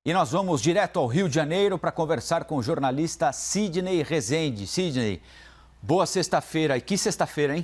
E nós vamos direto ao Rio de Janeiro para conversar com o jornalista Sidney Rezende. Sidney, boa sexta-feira. E que sexta-feira, hein?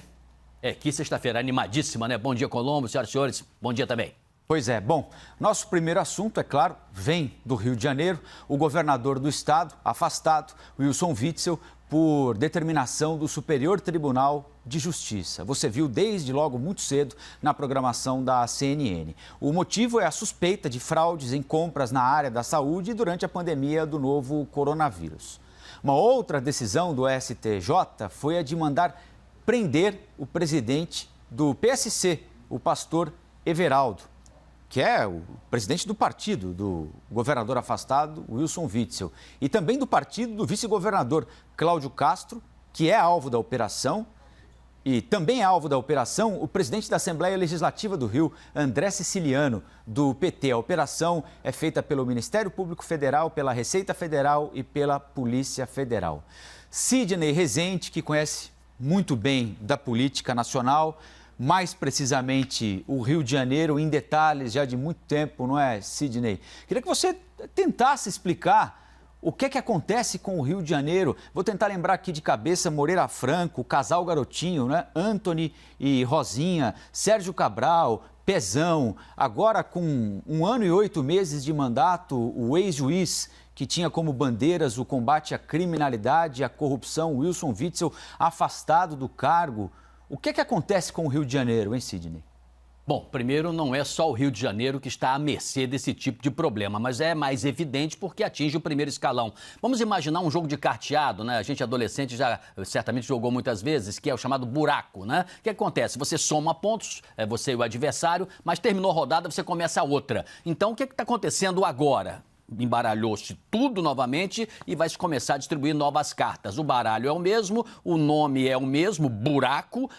Que sexta-feira animadíssima, né? Bom dia, Colombo, senhoras e senhores. Bom dia também. Pois é. Bom, nosso primeiro assunto, é claro, vem do Rio de Janeiro. O governador do estado, afastado, Wilson Witzel, por determinação do Superior Tribunal de Justiça. Você viu desde logo muito cedo na programação da CNN. O motivo é a suspeita de fraudes em compras na área da saúde durante a pandemia do novo coronavírus. Uma outra decisão do STJ foi a de mandar prender o presidente do PSC, o pastor Everaldo, que é o presidente do partido do governador afastado, Wilson Witzel, e também do partido do vice-governador Cláudio Castro, que é alvo da operação, e também é alvo da operação o presidente da Assembleia Legislativa do Rio, André Siciliano, do PT. A operação é feita pelo Ministério Público Federal, pela Receita Federal e pela Polícia Federal. Sidney Rezende, que conhece muito bem da política nacional, mais precisamente o Rio de Janeiro, em detalhes já de muito tempo, não é, Sidney? Queria que você tentasse explicar o que é que acontece com o Rio de Janeiro. Vou tentar lembrar aqui de cabeça: Moreira Franco, o casal Garotinho, né? Antony e Rosinha, Sérgio Cabral, Pezão. Agora, com 1 ano e 8 meses de mandato, o ex-juiz que tinha como bandeiras o combate à criminalidade e à corrupção, Wilson Witzel, afastado do cargo. O que é que acontece com o Rio de Janeiro, hein, Sidney? Bom, primeiro, não é só o Rio de Janeiro que está à mercê desse tipo de problema, mas é mais evidente porque atinge o primeiro escalão. Vamos imaginar um jogo de carteado, né? A gente adolescente já certamente jogou muitas vezes, que é o chamado buraco, né? O que acontece? Você soma pontos, você e o adversário, mas terminou a rodada, você começa a outra. Então, o que está acontecendo agora? Embaralhou-se tudo novamente e vai se começar a distribuir novas cartas. O baralho é o mesmo, o nome é o mesmo, buraco,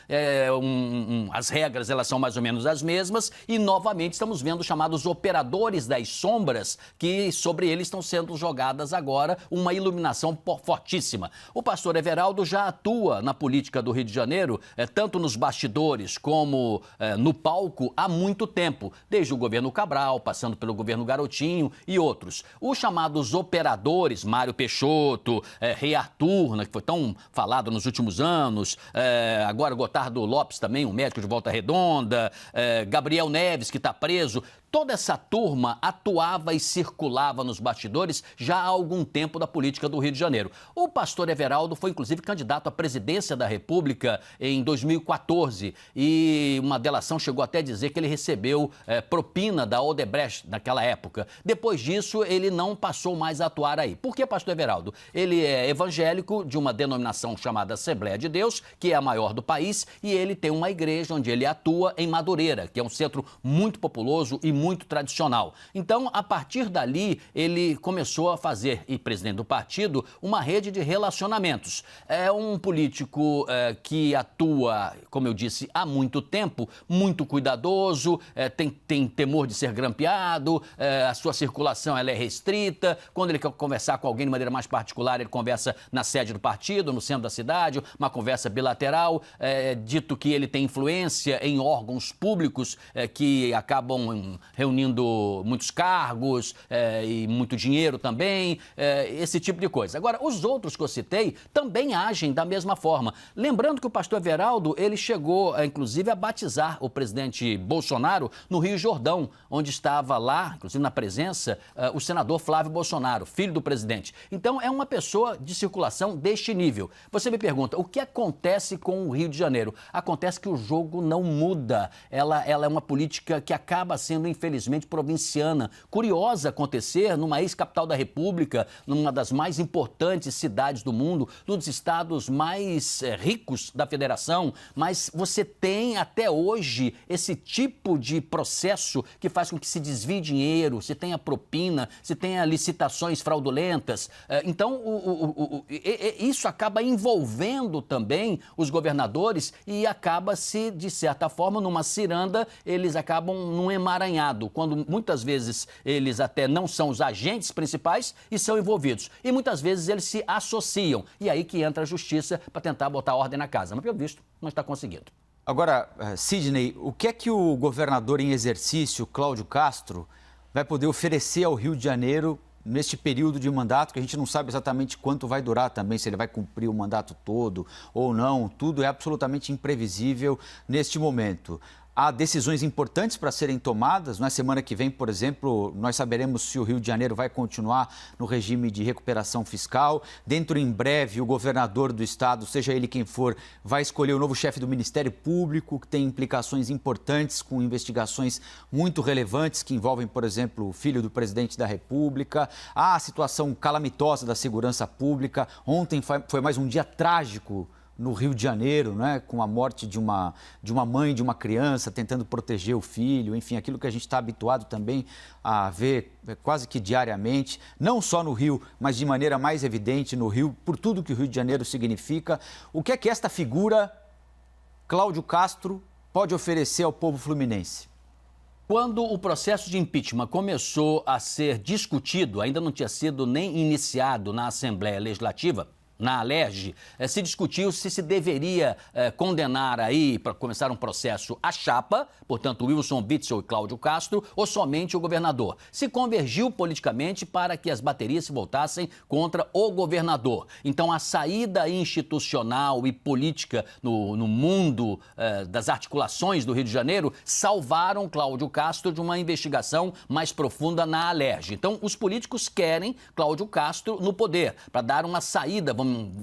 as regras elas são mais ou menos as mesmas e novamente estamos vendo os chamados operadores das sombras, que sobre eles estão sendo jogadas agora uma iluminação fortíssima. O pastor Everaldo já atua na política do Rio de Janeiro, tanto nos bastidores como no palco, há muito tempo, desde o governo Cabral, passando pelo governo Garotinho e outros. Os chamados operadores, Mário Peixoto, Rei Arthur, né, que foi tão falado nos últimos anos, agora Gotardo Lopes também, um médico de Volta Redonda, Gabriel Neves, que está preso. Toda essa turma atuava e circulava nos bastidores já há algum tempo da política do Rio de Janeiro. O pastor Everaldo foi, inclusive, candidato à presidência da República em 2014 e uma delação chegou até a dizer que ele recebeu propina da Odebrecht naquela época. Depois disso, ele não passou mais a atuar aí. Por que, pastor Everaldo? Ele é evangélico de uma denominação chamada Assembleia de Deus, que é a maior do país, e ele tem uma igreja onde ele atua em Madureira, que é um centro muito populoso e muito tradicional. Então, a partir dali, ele começou a fazer, e presidente do partido, uma rede de relacionamentos. É um político que atua, como eu disse, há muito tempo, muito cuidadoso, tem temor de ser grampeado, a sua circulação ela é restrita. Quando ele quer conversar com alguém de maneira mais particular, ele conversa na sede do partido, no centro da cidade, uma conversa bilateral. Dito que ele tem influência em órgãos públicos que acabam reunindo muitos cargos e muito dinheiro também, esse tipo de coisa. Agora, os outros que eu citei também agem da mesma forma. Lembrando que o pastor Everaldo, ele chegou, inclusive, a batizar o presidente Bolsonaro no Rio Jordão, onde estava lá, inclusive na presença, o senador Flávio Bolsonaro, filho do presidente. Então, é uma pessoa de circulação deste nível. Você me pergunta, o que acontece com o Rio de Janeiro? Acontece que o jogo não muda. Ela é uma política que acaba sendo, infelizmente, provinciana. Curiosa acontecer numa ex-capital da República, numa das mais importantes cidades do mundo, num dos estados mais ricos da federação, mas você tem até hoje esse tipo de processo que faz com que se desvie dinheiro, se tenha propina, se tenha licitações fraudulentas. Então, isso acaba envolvendo também os governadores e acaba-se, de certa forma, numa ciranda, eles acabam num emaranhado, quando muitas vezes eles até não são os agentes principais e são envolvidos. E muitas vezes eles se associam. E aí que entra a justiça para tentar botar ordem na casa. Mas, pelo visto, não está conseguindo. Agora, Sidney, o que é que o governador em exercício, Cláudio Castro, vai poder oferecer ao Rio de Janeiro neste período de mandato, que a gente não sabe exatamente quanto vai durar também, se ele vai cumprir o mandato todo ou não. Tudo é absolutamente imprevisível neste momento. Há decisões importantes para serem tomadas. Na semana que vem, por exemplo, nós saberemos se o Rio de Janeiro vai continuar no regime de recuperação fiscal. Dentro em breve, o governador do estado, seja ele quem for, vai escolher o novo chefe do Ministério Público, que tem implicações importantes com investigações muito relevantes que envolvem, por exemplo, o filho do presidente da República. Há a situação calamitosa da segurança pública. Ontem foi mais um dia trágico no Rio de Janeiro, né, com a morte de uma mãe de uma criança tentando proteger o filho, enfim, aquilo que a gente está habituado também a ver quase que diariamente, não só no Rio, mas de maneira mais evidente no Rio, por tudo que o Rio de Janeiro significa. O que é que esta figura, Cláudio Castro, pode oferecer ao povo fluminense? Quando o processo de impeachment começou a ser discutido, ainda não tinha sido nem iniciado na Assembleia Legislativa, na Alerj, se discutiu se deveria condenar aí, para começar um processo, a chapa, portanto, Wilson Witzel e Cláudio Castro, ou somente o governador. Se convergiu politicamente para que as baterias se voltassem contra o governador. Então, a saída institucional e política no mundo das articulações do Rio de Janeiro salvaram Cláudio Castro de uma investigação mais profunda na Alerj. Então, os políticos querem Cláudio Castro no poder, para dar uma saída,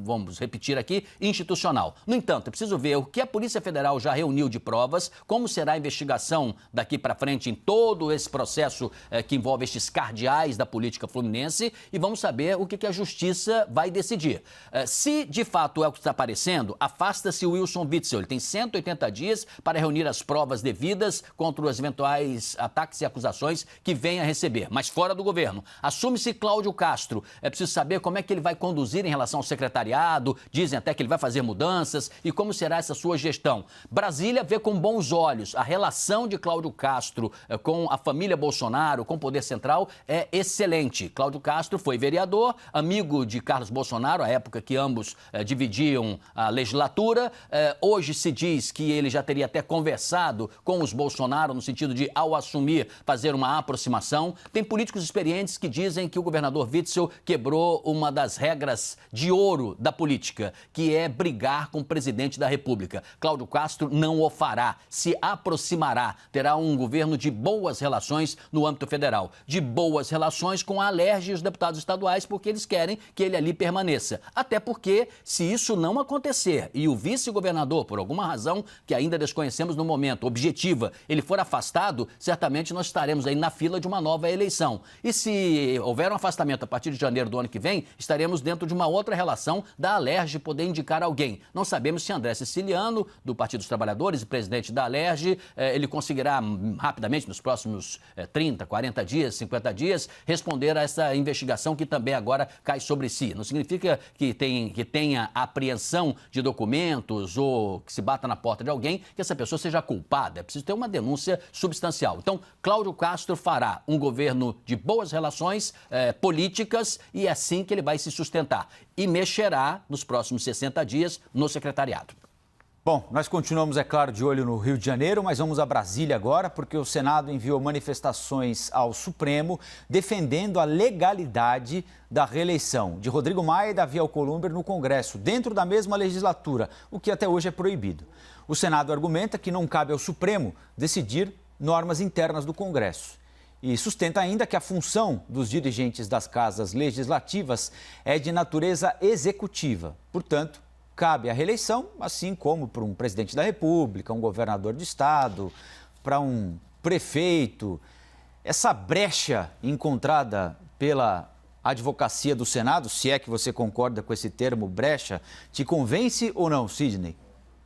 vamos repetir aqui, institucional. No entanto, é preciso ver o que a Polícia Federal já reuniu de provas, como será a investigação daqui para frente em todo esse processo que envolve estes cardeais da política fluminense, e vamos saber o que a Justiça vai decidir. Se de fato é o que está aparecendo, afasta-se o Wilson Witzel. Ele tem 180 dias para reunir as provas devidas contra os eventuais ataques e acusações que venha a receber, mas fora do governo. Assume-se Cláudio Castro. É preciso saber como é que ele vai conduzir em relação ao secretariado, dizem até que ele vai fazer mudanças, e como será essa sua gestão. Brasília vê com bons olhos a relação de Cláudio Castro com a família Bolsonaro, com o poder central, é excelente. Cláudio Castro foi vereador, amigo de Carlos Bolsonaro, à época que ambos dividiam a legislatura. Hoje se diz que ele já teria até conversado com os Bolsonaro, no sentido de, ao assumir, fazer uma aproximação. Tem políticos experientes que dizem que o governador Witzel quebrou uma das regras de ouro da política, que é brigar com o presidente da República. Cláudio Castro não o fará, se aproximará, terá um governo de boas relações no âmbito federal, de boas relações com a Alerj e os deputados estaduais, porque eles querem que ele ali permaneça. Até porque, se isso não acontecer e o vice-governador, por alguma razão que ainda desconhecemos no momento, objetiva, ele for afastado, certamente nós estaremos aí na fila de uma nova eleição. E se houver um afastamento a partir de janeiro do ano que vem, estaremos dentro de uma outra relação da Alerj poder indicar alguém. Não sabemos se André Siciliano, do Partido dos Trabalhadores e presidente da Alerj, ele conseguirá rapidamente, nos próximos 30, 40 dias, 50 dias, responder a essa investigação que também agora cai sobre si. Não significa que tenha apreensão de documentos ou que se bata na porta de alguém, que essa pessoa seja culpada. É preciso ter uma denúncia substancial. Então, Cláudio Castro fará um governo de boas relações políticas, e é assim que ele vai se sustentar. E mexerá nos próximos 60 dias no secretariado. Bom, nós continuamos, é claro, de olho no Rio de Janeiro, mas vamos a Brasília agora, porque o Senado enviou manifestações ao Supremo defendendo a legalidade da reeleição de Rodrigo Maia e Davi Alcolumbre no Congresso, dentro da mesma legislatura, o que até hoje é proibido. O Senado argumenta que não cabe ao Supremo decidir normas internas do Congresso. E sustenta ainda que a função dos dirigentes das casas legislativas é de natureza executiva. Portanto, cabe a reeleição, assim como para um presidente da República, um governador de estado, para um prefeito. Essa brecha encontrada pela advocacia do Senado, se é que você concorda com esse termo brecha, te convence ou não, Sidney?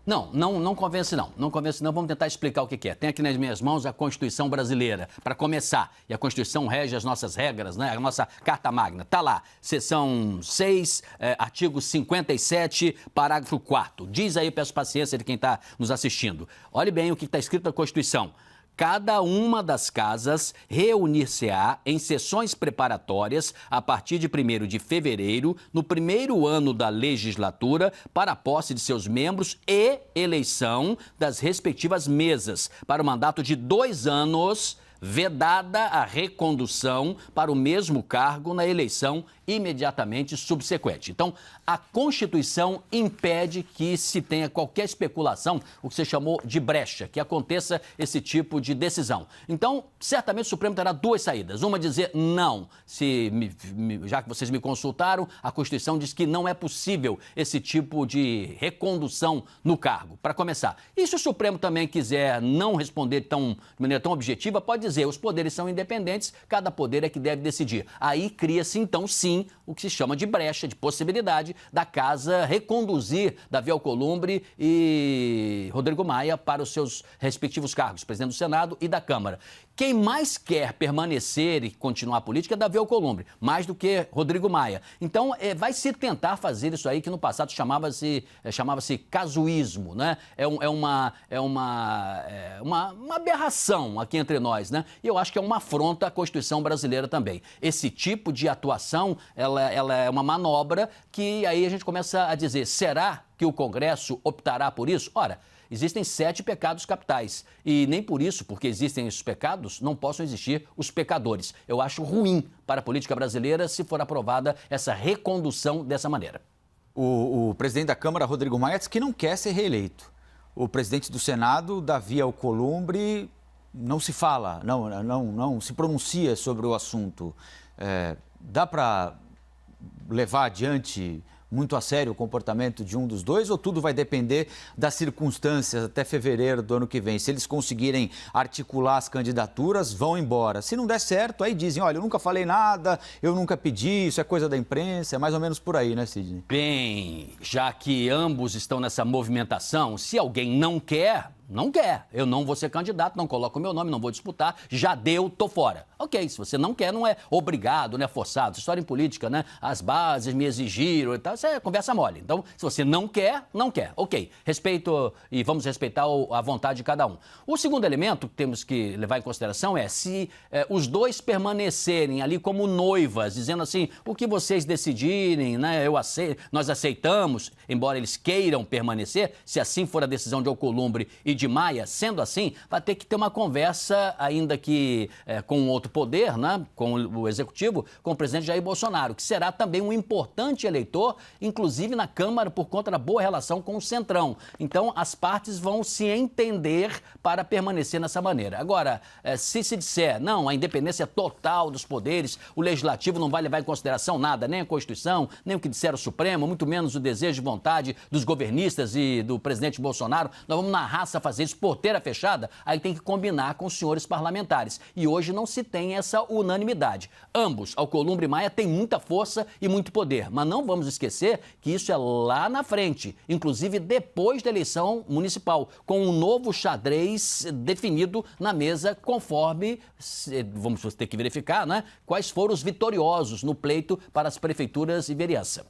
Não convence não. Não convence não. Vamos tentar explicar o que é. Tem aqui nas minhas mãos a Constituição brasileira, para começar. E a Constituição rege as nossas regras, né? A nossa Carta Magna. Está lá, seção 6, artigo 57, parágrafo 4º. Diz aí, peço paciência de quem está nos assistindo. Olhe bem o que está escrito na Constituição. Cada uma das casas reunir-se-á em sessões preparatórias a partir de 1º de fevereiro, no primeiro ano da legislatura, para a posse de seus membros e eleição das respectivas mesas, para o mandato de 2 anos, vedada a recondução para o mesmo cargo na eleição imediatamente subsequente. Então, a Constituição impede que se tenha qualquer especulação, o que você chamou de brecha, que aconteça esse tipo de decisão. Então, certamente o Supremo terá duas saídas. Uma, dizer não, já que vocês me consultaram, a Constituição diz que não é possível esse tipo de recondução no cargo, para começar. E se o Supremo também quiser não responder de maneira tão objetiva, pode dizer, os poderes são independentes, cada poder é que deve decidir. Aí cria-se, então, sim, o que se chama de brecha, de possibilidade da Casa reconduzir Davi Alcolumbre e Rodrigo Maia para os seus respectivos cargos, presidente do Senado e da Câmara. Quem mais quer permanecer e continuar a política é Davi Alcolumbre, mais do que Rodrigo Maia. Então, vai se tentar fazer isso aí que no passado chamava-se casuísmo, né? É uma aberração aqui entre nós, né? E eu acho que é uma afronta à Constituição brasileira também. Esse tipo de atuação, ela é uma manobra que aí a gente começa a dizer, será que o Congresso optará por isso? Ora, existem 7 pecados capitais e nem por isso, porque existem esses pecados, não possam existir os pecadores. Eu acho ruim para a política brasileira se for aprovada essa recondução dessa maneira. O presidente da Câmara, Rodrigo Maia, diz que não quer ser reeleito. O presidente do Senado, Davi Alcolumbre, não se fala, não se pronuncia sobre o assunto. Dá para levar adiante muito a sério o comportamento de um dos dois ou tudo vai depender das circunstâncias até fevereiro do ano que vem? Se eles conseguirem articular as candidaturas, vão embora. Se não der certo, aí dizem, olha, eu nunca falei nada, eu nunca pedi, isso é coisa da imprensa, é mais ou menos por aí, né, Sidney? Bem, já que ambos estão nessa movimentação, se alguém não quer, eu não vou ser candidato, não coloco o meu nome, não vou disputar, já deu, tô fora. Ok, se você não quer, não é obrigado, não é forçado. História em política, né? As bases me exigiram e tal, isso é conversa mole. Então, se você não quer, não quer. Ok, respeito e vamos respeitar a vontade de cada um. O segundo elemento que temos que levar em consideração é se os dois permanecerem ali como noivas, dizendo assim, o que vocês decidirem, né? Nós aceitamos, embora eles queiram permanecer, se assim for a decisão de Alcolumbre e de Maia, sendo assim, vai ter que ter uma conversa, ainda que com outro poder, né, com o Executivo, com o presidente Jair Bolsonaro, que será também um importante eleitor, inclusive na Câmara, por conta da boa relação com o Centrão. Então, as partes vão se entender para permanecer nessa maneira. Agora, se disser, não, a independência total dos poderes, o Legislativo não vai levar em consideração nada, nem a Constituição, nem o que disser o Supremo, muito menos o desejo de vontade dos governistas e do presidente Bolsonaro, nós vamos na raça fazer isso, porteira fechada, aí tem que combinar com os senhores parlamentares. E hoje não se tem essa unanimidade. Ambos, Alcolumbre e Maia, têm muita força e muito poder, mas não vamos esquecer que isso é lá na frente, inclusive depois da eleição municipal, com um novo xadrez definido na mesa, conforme, vamos ter que verificar, né, quais foram os vitoriosos no pleito para as prefeituras e vereança.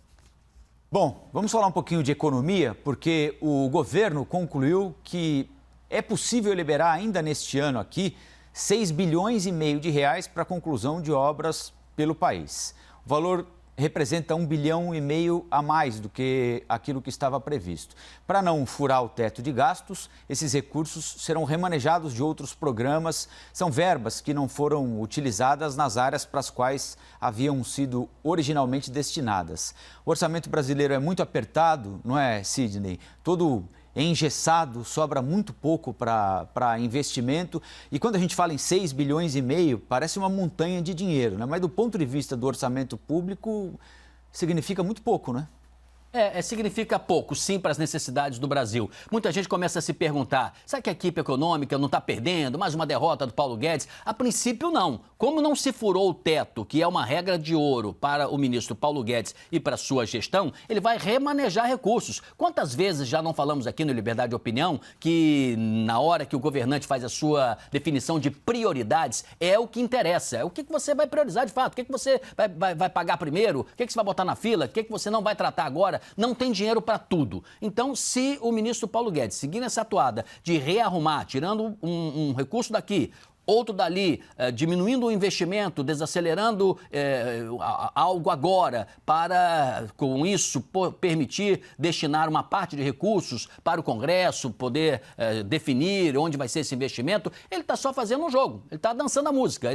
Bom, vamos falar um pouquinho de economia, porque o governo concluiu que é possível liberar ainda neste ano aqui 6 bilhões e meio de reais para a conclusão de obras pelo país. O valor representa 1 bilhão e meio a mais do que aquilo que estava previsto. Para não furar o teto de gastos, esses recursos serão remanejados de outros programas. São verbas que não foram utilizadas nas áreas para as quais haviam sido originalmente destinadas. O orçamento brasileiro é muito apertado, não é, Sidney? Todo engessado, sobra muito pouco para investimento. E quando a gente fala em 6 bilhões e meio, parece uma montanha de dinheiro, né? Mas do ponto de vista do orçamento público, significa muito pouco, né? Significa pouco, sim, para as necessidades do Brasil. Muita gente começa a se perguntar, será que a equipe econômica não está perdendo? Mais uma derrota do Paulo Guedes? A princípio, não. Como não se furou o teto, que é uma regra de ouro para o ministro Paulo Guedes e para a sua gestão, ele vai remanejar recursos. Quantas vezes já não falamos aqui no Liberdade de Opinião que na hora que o governante faz a sua definição de prioridades, é o que interessa. É o que você vai priorizar de fato, o que você vai pagar primeiro, o que você vai botar na fila, o que você não vai tratar agora. Não tem dinheiro para tudo. Então, se o ministro Paulo Guedes seguir nessa atuada de rearrumar, tirando um recurso daqui, outro dali, diminuindo o investimento, desacelerando algo agora, para, com isso, permitir destinar uma parte de recursos para o Congresso poder definir onde vai ser esse investimento, ele está só fazendo um jogo, ele está dançando a música,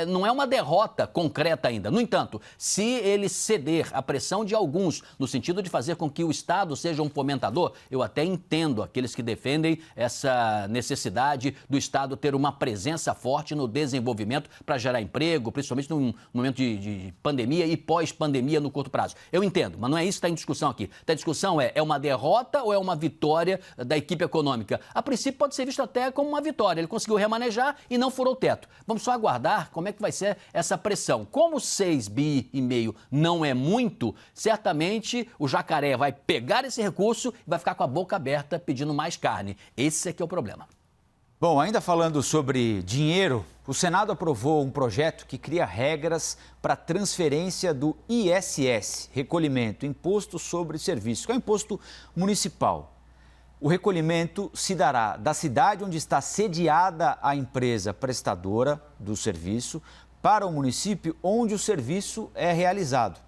não é uma derrota concreta ainda. No entanto, se ele ceder à pressão de alguns, no sentido de fazer com que o Estado seja um fomentador, eu até entendo aqueles que defendem essa necessidade do Estado ter uma presença forte no desenvolvimento para gerar emprego, principalmente num momento de pandemia e pós-pandemia no curto prazo. Eu entendo, mas não é isso que está em discussão aqui. A discussão é uma derrota ou é uma vitória da equipe econômica? A princípio pode ser visto até como uma vitória. Ele conseguiu remanejar e não furou o teto. Vamos só aguardar como é que vai ser essa pressão. Como 6,5 bi não é muito, certamente o jacaré vai pegar esse recurso e vai ficar com a boca aberta pedindo mais carne. Esse é que é o problema. Bom, ainda falando sobre dinheiro, o Senado aprovou um projeto que cria regras para transferência do ISS, recolhimento, Imposto sobre Serviços, que é um imposto municipal. O recolhimento se dará da cidade onde está sediada a empresa prestadora do serviço para o município onde o serviço é realizado.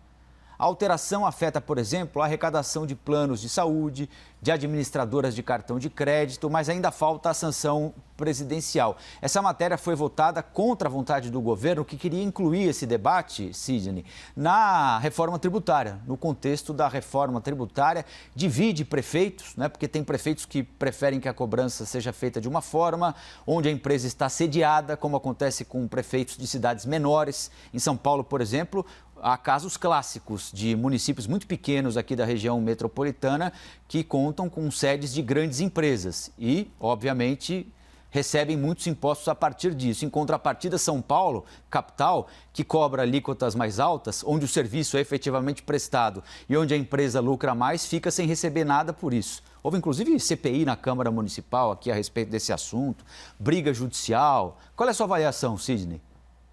A alteração afeta, por exemplo, a arrecadação de planos de saúde, de administradoras de cartão de crédito, mas ainda falta a sanção presidencial. Essa matéria foi votada contra a vontade do governo, que queria incluir esse debate, Sidney, na reforma tributária. No contexto da reforma tributária, divide prefeitos, né? Porque tem prefeitos que preferem que a cobrança seja feita de uma forma, onde a empresa está sediada, como acontece com prefeitos de cidades menores. Em São Paulo, por exemplo, há casos clássicos de municípios muito pequenos aqui da região metropolitana que contam com sedes de grandes empresas e, obviamente, recebem muitos impostos a partir disso. Em contrapartida, São Paulo, capital, que cobra alíquotas mais altas, onde o serviço é efetivamente prestado e onde a empresa lucra mais, fica sem receber nada por isso. Houve, inclusive, CPI na Câmara Municipal aqui a respeito desse assunto, briga judicial. Qual é a sua avaliação, Sidney?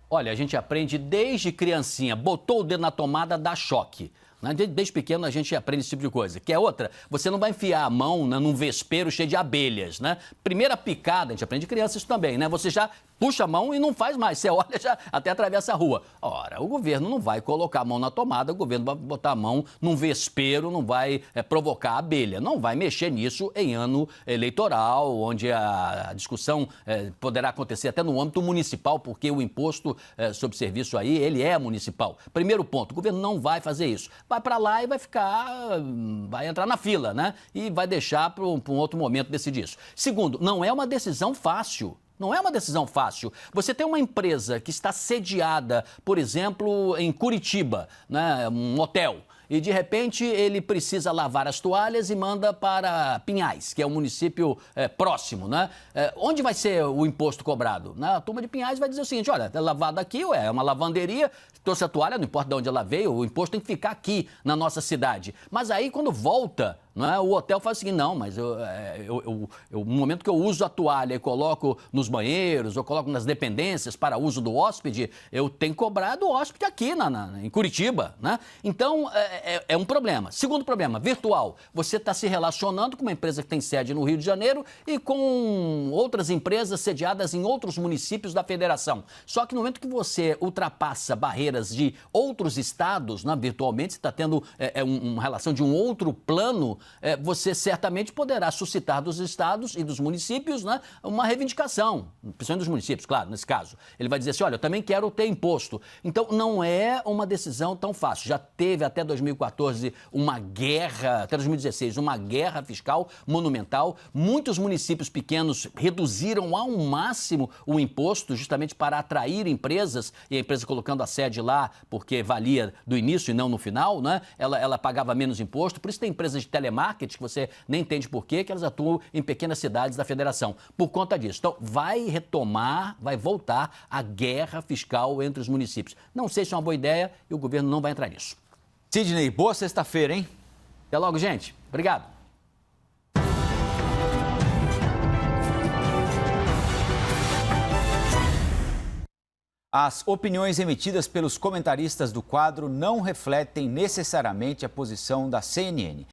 Olha, a gente aprende desde criancinha, botou o dedo na tomada, dá choque. Desde pequeno a gente aprende esse tipo de coisa. Que é outra, você não vai enfiar a mão num vespeiro cheio de abelhas, né? Primeira picada, a gente aprende criança isso também, né? Você já puxa a mão e não faz mais. Você olha, já até atravessa a rua. Ora, o governo não vai colocar a mão na tomada, o governo vai botar a mão num vespeiro, não vai provocar a abelha. Não vai mexer nisso em ano eleitoral, onde a discussão poderá acontecer até no âmbito municipal, porque o imposto sobre serviço aí, ele é municipal. Primeiro ponto, o governo não vai fazer isso. Vai para lá e vai entrar na fila, né? E vai deixar para um outro momento decidir isso. Segundo, não é uma decisão fácil. Não é uma decisão fácil. Você tem uma empresa que está sediada, por exemplo, em Curitiba, né? Um hotel. E, de repente, ele precisa lavar as toalhas e manda para Pinhais, que é um município próximo, né? Onde vai ser o imposto cobrado? A turma de Pinhais vai dizer o seguinte, olha, é lavado aqui, é uma lavanderia, trouxe a toalha, não importa de onde ela veio, o imposto tem que ficar aqui na nossa cidade. Mas aí, quando volta, o hotel faz o seguinte, não, mas no momento que eu uso a toalha e coloco nos banheiros, ou coloco nas dependências para uso do hóspede, eu tenho que cobrar do hóspede aqui em Curitiba, né? Então, é um problema. Segundo problema, virtual. Você está se relacionando com uma empresa que tem sede no Rio de Janeiro e com outras empresas sediadas em outros municípios da federação. Só que no momento que você ultrapassa barreiras de outros estados, né, virtualmente, você está tendo uma relação de um outro plano, você certamente poderá suscitar dos estados e dos municípios, né, uma reivindicação, principalmente dos municípios, claro, nesse caso. Ele vai dizer assim, olha, eu também quero ter imposto. Então, não é uma decisão tão fácil. Já teve até 2014 uma guerra, até 2016, uma guerra fiscal monumental. Muitos municípios pequenos reduziram ao máximo o imposto justamente para atrair empresas, e a empresa colocando a sede lá porque valia do início e não no final, né? Ela pagava menos imposto. Por isso tem empresas de telemarketing que você nem entende por quê, que elas atuam em pequenas cidades da federação. Por conta disso. Então, vai voltar a guerra fiscal entre os municípios. Não sei se é uma boa ideia e o governo não vai entrar nisso. Sidney, boa sexta-feira, hein? Até logo, gente. Obrigado. As opiniões emitidas pelos comentaristas do quadro não refletem necessariamente a posição da CNN.